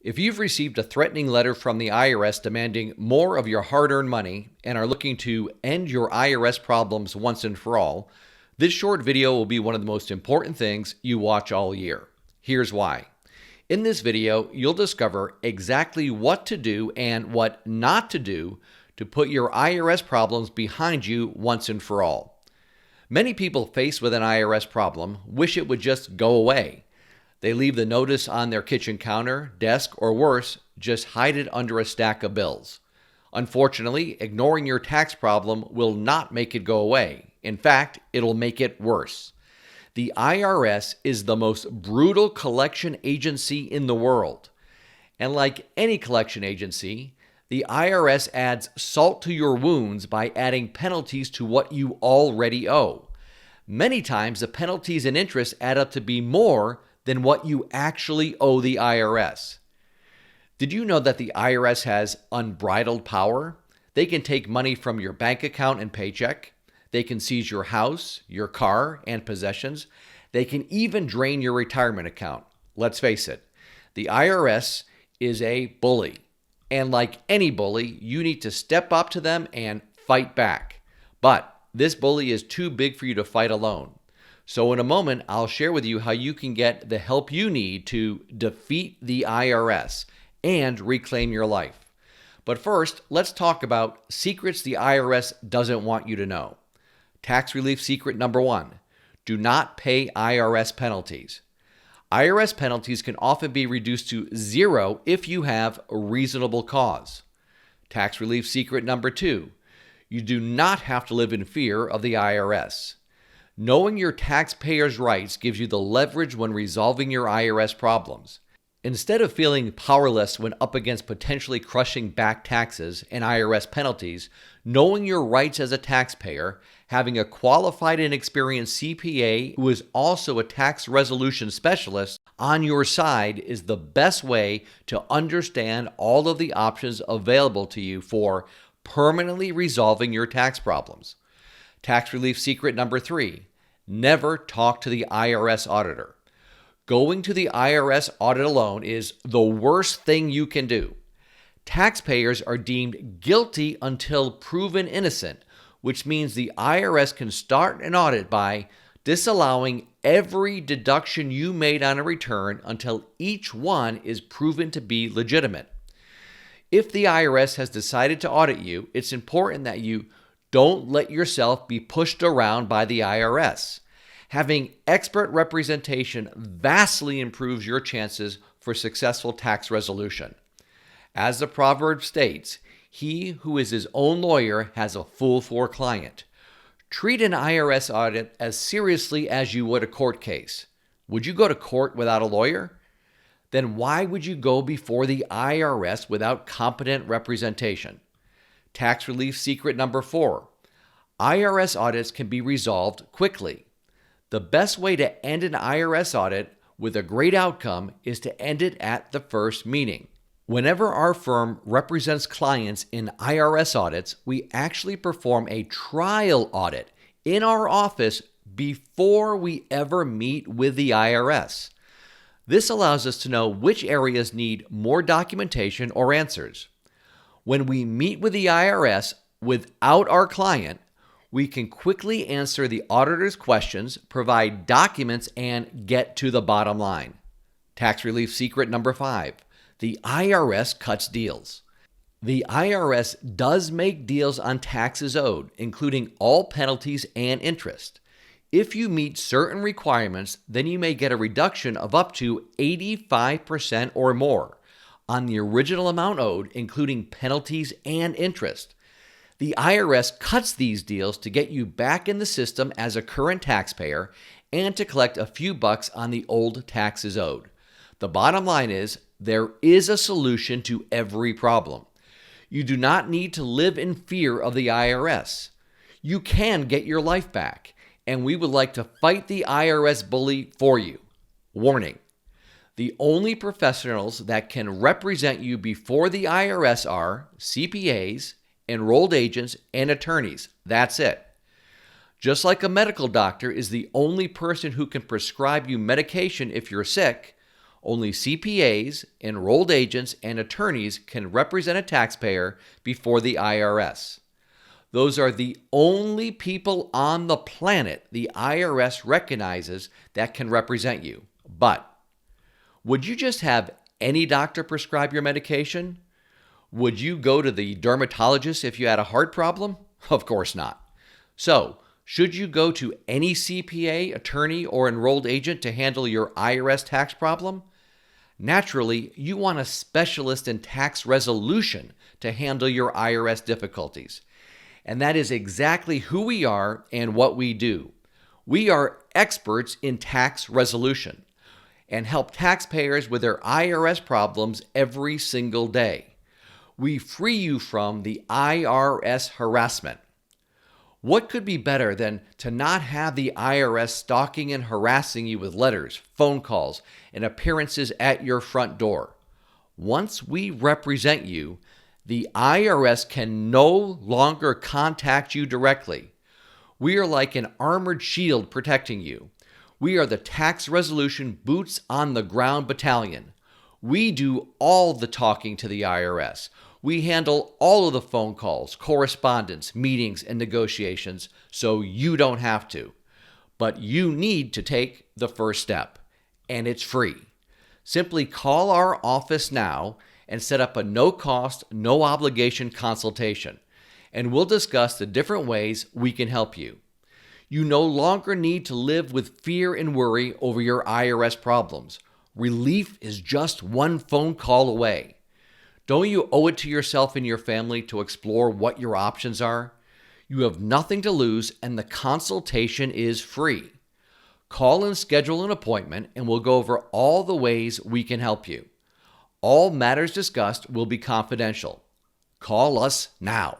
If you've received a threatening letter from the IRS demanding more of your hard-earned money and are looking to end your IRS problems once and for all, this short video will be one of the most important things you watch all year. Here's why. In this video, you'll discover exactly what to do and what not to do to put your IRS problems behind you once and for all. Many people faced with an IRS problem wish it would just go away. They leave the notice on their kitchen counter, desk, or worse, just hide it under a stack of bills. Unfortunately, ignoring your tax problem will not make it go away. In fact, it'll make it worse. The IRS is the most brutal collection agency in the world. And like any collection agency, the IRS adds salt to your wounds by adding penalties to what you already owe. Many times, the penalties and interest add up to be more than what you actually owe the IRS. Did you know that the IRS has unbridled power? They can take money from your bank account and paycheck. They can seize your house, your car, and possessions. They can even drain your retirement account. Let's face it, the IRS is a bully. And like any bully, you need to step up to them and fight back. But this bully is too big for you to fight alone. So in a moment, I'll share with you how you can get the help you need to defeat the IRS and reclaim your life. But first, let's talk about secrets the IRS doesn't want you to know. Tax relief secret number 1, do not pay IRS penalties. IRS penalties can often be reduced to 0 if you have a reasonable cause. Tax relief secret number 2, you do not have to live in fear of the IRS. Knowing your taxpayers' rights gives you the leverage when resolving your IRS problems. Instead of feeling powerless when up against potentially crushing back taxes and IRS penalties, knowing your rights as a taxpayer, having a qualified and experienced CPA who is also a tax resolution specialist on your side is the best way to understand all of the options available to you for permanently resolving your tax problems. Tax relief secret number 3, never talk to the IRS auditor. Going to the IRS audit alone is the worst thing you can do. Taxpayers are deemed guilty until proven innocent, which means the IRS can start an audit by disallowing every deduction you made on a return until each one is proven to be legitimate. If the IRS has decided to audit you, it's important that you don't let yourself be pushed around by the IRS. Having expert representation vastly improves your chances for successful tax resolution. As the proverb states, he who is his own lawyer has a fool for a client. Treat an IRS audit as seriously as you would a court case. Would you go to court without a lawyer? Then why would you go before the IRS without competent representation? Tax relief secret number 4, IRS audits can be resolved quickly. The best way to end an IRS audit with a great outcome is to end it at the first meeting. Whenever our firm represents clients in IRS audits, we actually perform a trial audit in our office before we ever meet with the IRS. This allows us to know which areas need more documentation or answers. When we meet with the IRS without our client, we can quickly answer the auditor's questions, provide documents, and get to the bottom line. Tax relief secret number 5, the IRS cuts deals. The IRS does make deals on taxes owed, including all penalties and interest. If you meet certain requirements, then you may get a reduction of up to 85% or more on the original amount owed, including penalties and interest. The IRS cuts these deals to get you back in the system as a current taxpayer and to collect a few bucks on the old taxes owed. The bottom line is, there is a solution to every problem. You do not need to live in fear of the IRS. You can get your life back, and we would like to fight the IRS bully for you. Warning: the only professionals that can represent you before the IRS are CPAs, enrolled agents, and attorneys. That's it. Just like a medical doctor is the only person who can prescribe you medication if you're sick, Only CPAs, enrolled agents, and attorneys can represent a taxpayer before the IRS. Those are the only people on the planet the IRS recognizes that can represent you. But would you just have any doctor prescribe your medication? Would you go to the dermatologist if you had a heart problem? Of course not. So, should you go to any CPA, attorney, or enrolled agent to handle your IRS tax problem? Naturally, you want a specialist in tax resolution to handle your IRS difficulties. And that is exactly who we are and what we do. We are experts in tax resolution and help taxpayers with their IRS problems every single day. We free you from the IRS harassment. What could be better than to not have the IRS stalking and harassing you with letters, phone calls, and appearances at your front door? Once we represent you, the IRS can no longer contact you directly. We are like an armored shield protecting you. We are the tax resolution boots on the ground battalion. We do all the talking to the IRS. We handle all of the phone calls, correspondence, meetings, and negotiations, so you don't have to. But you need to take the first step, and it's free. Simply call our office now and set up a no-cost, no-obligation consultation, and we'll discuss the different ways we can help you. You no longer need to live with fear and worry over your IRS problems. Relief is just one phone call away. Don't you owe it to yourself and your family to explore what your options are? You have nothing to lose, and the consultation is free. Call and schedule an appointment, and we'll go over all the ways we can help you. All matters discussed will be confidential. Call us now.